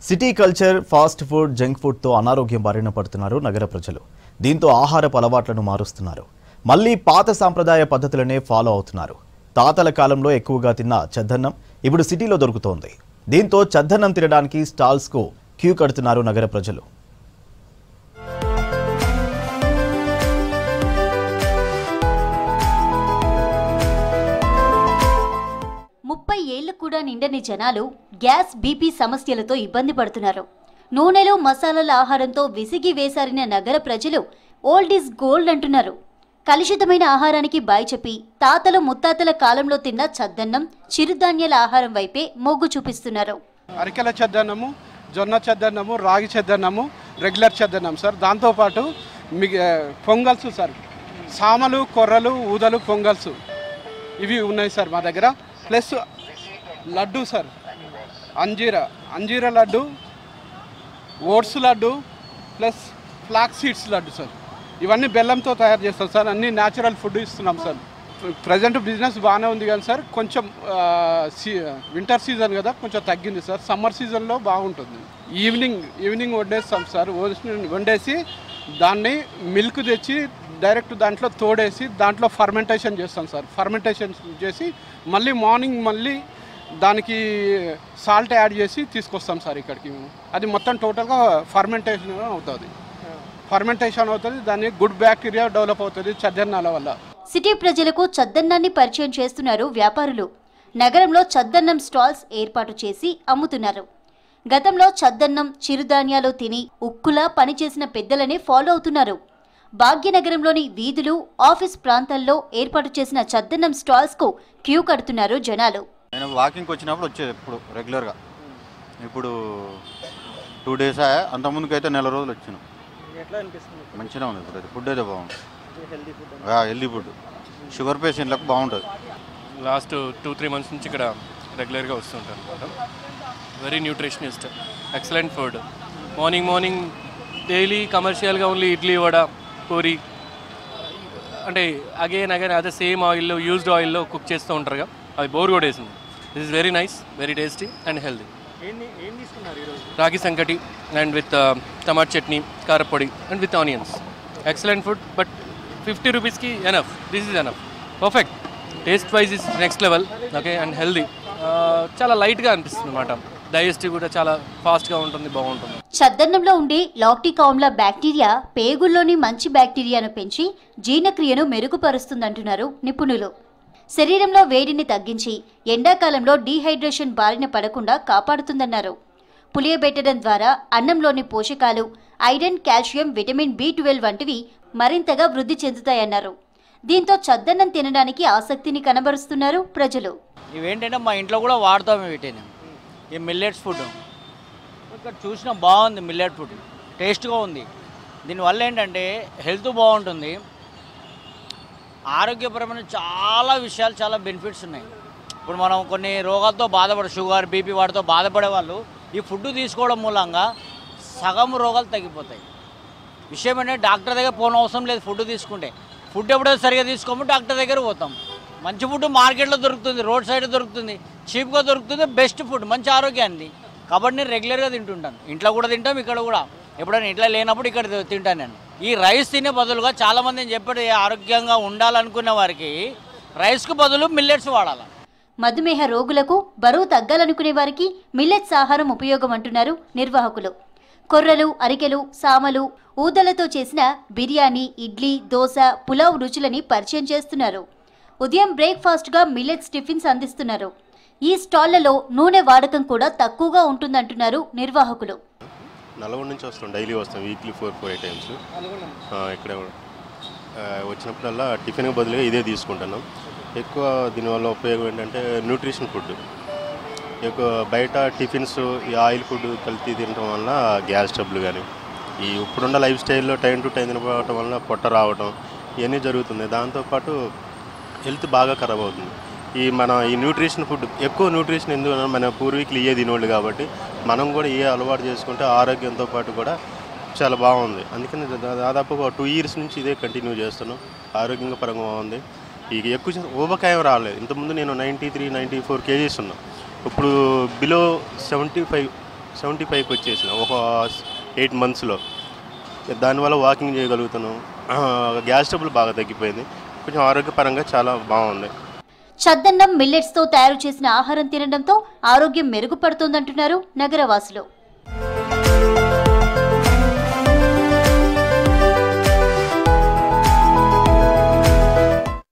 City culture, fast food, junk ఫుడ్తో అనారోగ్యం బారిన పడుతున్నారు నగర ప్రజలు. దీంతో ఆహారపు అలవాట్లను మారుస్తున్నారు. మళ్లీ పాత సాంప్రదాయ పద్ధతులనే ఫాలో అవుతున్నారు. తాతల కాలంలో ఎక్కువగా తిన్న చద్దన్నం ఇప్పుడు సిటీలో దొరుకుతోంది. దీంతో చద్దన్నం తినడానికి స్టాల్స్కు క్యూ కడుతున్నారు నగర ప్రజలు. 30 ఏళ్లు కూడా నిండని జనాలు గ్యాస్, బీపీ సమస్యలతో ఇబ్బంది పడుతున్నారు. నూనెలు, మసాలాల ఆహారంతో విసిగి వేసారిన నగర ప్రజలు ఓల్డ్ ఈజ్ గోల్డ్ అంటున్నారు. కలుషితమైన ఆహారానికి బాయ్ చెప్పి తాతలు ముత్తాతల కాలంలో తిన్న చద్దన్నం, చిరుధాన్యాల ఆహారం వైపే మొగ్గు చూపిస్తున్నారు. అరికెల చద్దన్నము, జొన్న చద్దన్నము, రాగి చద్దన్నము, రెగ్యులర్ చద్దన్నం సార్. దాంతోపాటు పొంగల్స్ సార్, సామలు, కొర్రలు, ఊదలు, పొంగల్స్ ఇవి ఉన్నాయి సార్ మా దగ్గర. ప్లస్ లడ్డు సార్, అంజీరా laddu, oats laddu, plus flax seeds laddu sir. ఇవన్నీ బెల్లంతో తయారు చేస్తాం సార్. అన్ని న్యాచురల్ ఫుడ్ ఇస్తున్నాం సార్. ప్రజెంట్ బిజినెస్ బాగానే ఉంది కానీ సార్, కొంచెం వింటర్ సీజన్ కదా, కొంచెం తగ్గింది సార్. సమ్మర్ సీజన్లో బాగుంటుంది. Evening వండేస్తాం sir. వండేసి దాన్ని మిల్క్ తెచ్చి డైరెక్ట్ దాంట్లో తోడేసి దాంట్లో ఫర్మెంటేషన్ చేస్తాం సార్. ఫర్మెంటేషన్ చేసి మళ్ళీ దానికి సాల్ట్ యాడ్ చేసి తీసుకొస్తాం సార్ ఇక్కడికి. అది మొత్తం టోటల్గా ఫర్మెంటేషన్ అవుతుంది. దాన్ని గుడ్ బ్యాక్టీరియా డెవలప్ అవుతుంది చద్దన్నాల వల్ల. సిటీ ప్రజలకు చద్దన్నాన్ని పరిచయం చేస్తున్నారు వ్యాపారులు. నగరంలో చద్దన్నం స్టాల్స్ ఏర్పాటు చేసి అమ్ముతున్నారు. గతంలో చద్దన్నం, చిరుధాన్యాలు తిని ఉక్కులా పనిచేసిన పెద్దలనే ఫాలో అవుతున్నారు. భాగ్యనగరంలోని వీధులు, ఆఫీస్ ప్రాంతాల్లో ఏర్పాటు చేసిన చద్దన్నం స్టాల్స్ కు క్యూ కడుతున్నారు జనాలు. నేను వాకింగ్కి వచ్చినప్పుడు వచ్చేది ఎప్పుడు రెగ్యులర్గా. ఇప్పుడు 2 days అంతకుముందుకు అయితే నెల రోజులు వచ్చాను. మంచిగా ఉంది. ఇప్పుడు ఫుడ్ అయితే బాగుంటుంది. హెల్దీ ఫుడ్, షుగర్ పేషెంట్లకు బాగుంటుంది. లాస్ట్ 2-3 months నుంచి ఇక్కడ రెగ్యులర్గా వస్తుంటాను అనమాట. Very nutritionist, excellent food. Morning daily కమర్షియల్గా ఓన్లీ ఇడ్లీ, వడ, పూరి, అంటే అగైన్ అదే సేమ్ ఆయిల్లో, యూజ్డ్ ఆయిల్లో కుక్ చేస్తూ ఉంటారుగా, అది బోర్ కూడా వేసింది. This is very nice, very tasty and healthy. Ragi sankati and with tomato chutney, karapodi and with onions. Excellent food, but 50 rupeesకి enough. This is enough. Perfect. Taste wise is next level. Okay, and healthy. చాలా లైట్గా అనిపిస్తుంది అన్నమాట. Digestive కూడా చాలా ఫాస్ట్గా ఉంటుంది, బాగుంటుంది. చద్దన్నంలో ఉండే లాక్టిక్ ఆమ్ల బ్యాక్టీరియా పేగుల్లోని మంచి బ్యాక్టీరియాను పెంచి జీర్ణక్రియను మెరుగుపరుస్తుందంటున్నారు నిపుణులు. శరీరంలో వేడిని తగ్గించి ఎండాకాలంలో డీహైడ్రేషన్ బారిన పడకుండా కాపాడుతుందన్నారు. పులియబెట్టడం ద్వారా అన్నంలోని పోషకాలు, ఐరన్, కాల్షియం, విటమిన్ B12 వంటివి మరింతగా వృద్ధి చెందుతాయన్నారు. దీంతో చద్దన్నం తినడానికి ఆసక్తిని కనబరుస్తున్నారు ప్రజలు. ఇవేంటంటే మా ఇంట్లో కూడా వాడతాం వీటిని. ఈ మిల్లెట్స్ ఫుడ్ ఇక్కడ చూసినా బాగుంది. మిల్లెట్ ఫుడ్ టేస్ట్గా ఉంది. దీనివల్ల ఏంటంటే హెల్త్ బాగుంటుంది. ఆరోగ్యపరమైన చాలా విషయాలు, చాలా బెనిఫిట్స్ ఉన్నాయి. ఇప్పుడు మనం కొన్ని రోగాలతో షుగర్, బీపీ వాటితో బాధపడే వాళ్ళు ఈ ఫుడ్ తీసుకోవడం మూలంగా సగం రోగాలు తగ్గిపోతాయి. విషయం ఏంటంటే డాక్టర్ దగ్గర పోవడం అవసరం లేదు. ఫుడ్ తీసుకుంటే ఫుడ్ ఎప్పుడైతే సరిగా తీసుకోమో డాక్టర్ దగ్గర పోతాం. మంచి ఫుడ్ మార్కెట్లో దొరుకుతుంది, రోడ్ సైడ్ దొరుకుతుంది, చీప్గా దొరుకుతుంది, బెస్ట్ ఫుడ్, మంచి ఆరోగ్యాన్ని. కాబట్టి నేను రెగ్యులర్గా తింటుంటాను. ఇంట్లో కూడా తింటాం, ఇక్కడ కూడా. ఎప్పుడైనా ఇంట్లో లేనప్పుడు ఇక్కడ తింటాను నేను. ఈ రైస్ తినే బదులుగా చాలామంది నేను చెప్పాడు, ఆరోగ్యంగా ఉండాలనుకునే వారికి రైస్కు బదులు మిల్లెట్స్ వాడాలి. మధుమేహ రోగులకు, బరువు తగ్గాలనుకునే వారికి మిల్లెట్స్ ఆహారం ఉపయోగం అంటున్నారు నిర్వాహకులు. కొర్రలు, అరికెలు, సామలు, ఊదలతో చేసిన బిర్యానీ, ఇడ్లీ, దోశ, పులావ్ రుచులని పరిచయం చేస్తున్నారు. ఉదయం బ్రేక్ఫాస్ట్గా మిల్లెట్స్ టిఫిన్స్ అందిస్తున్నారు. ఈ స్టాళ్లలో నూనె వాడకం కూడా తక్కువగా ఉంటుందంటున్నారు నిర్వాహకులు. నల్గొండ నుంచి వస్తాం, డైలీ వస్తాం, వీక్లీ 4 times. ఇక్కడ వచ్చినప్పుడల్లా టిఫిన్కి బదులుగా ఇదే తీసుకుంటున్నాం. ఎక్కువ దీనివల్ల ఉపయోగం ఏంటంటే న్యూట్రిషన్ ఫుడ్. ఎక్కువ బయట టిఫిన్స్, ఈ ఆయిల్ ఫుడ్ కలిపి తినడం వల్ల గ్యాస్ ట్రబుల్ కానీ, ఈ ఇప్పుడున్న లైఫ్ స్టైల్లో టైం టు టైం తినకపోవడం వల్ల పొట్ట రావడం ఇవన్నీ జరుగుతుంది. దాంతోపాటు హెల్త్ బాగా ఖరాబ్ అవుతుంది. ఈ న్యూట్రిషన్ ఫుడ్, ఎక్కువ న్యూట్రిషన్ ఎందుకు, మన పూర్వీకులు ఇవే తినోళ్ళు కాబట్టి మనం కూడా ఏ అలవాటు చేసుకుంటే ఆరోగ్యంతో పాటు కూడా చాలా బాగుంది. అందుకని దాదాపు 2 years నుంచి ఇదే కంటిన్యూ చేస్తున్నాం. ఆరోగ్యంగా పరంగా బాగుంది. ఎక్కువ ఊబకాయం రాలేదు. ఇంతకుముందు నేను 93-94 kgs ఉన్నా. ఇప్పుడు బిలో 75 75కి వచ్చేసిన ఒక 8 monthsలో. దానివల్ల వాకింగ్ చేయగలుగుతున్నాం. గ్యాస్ ట్రబుల్ బాగా తగ్గిపోయింది. కొంచెం ఆరోగ్యపరంగా చాలా బాగుంది. చద్దన్నం మిల్లెట్స్తో తయారు చేసిన ఆహారం తినడంతో ఆరోగ్యం మెరుగుపడుతోందంటున్నారు నగరవాసులు.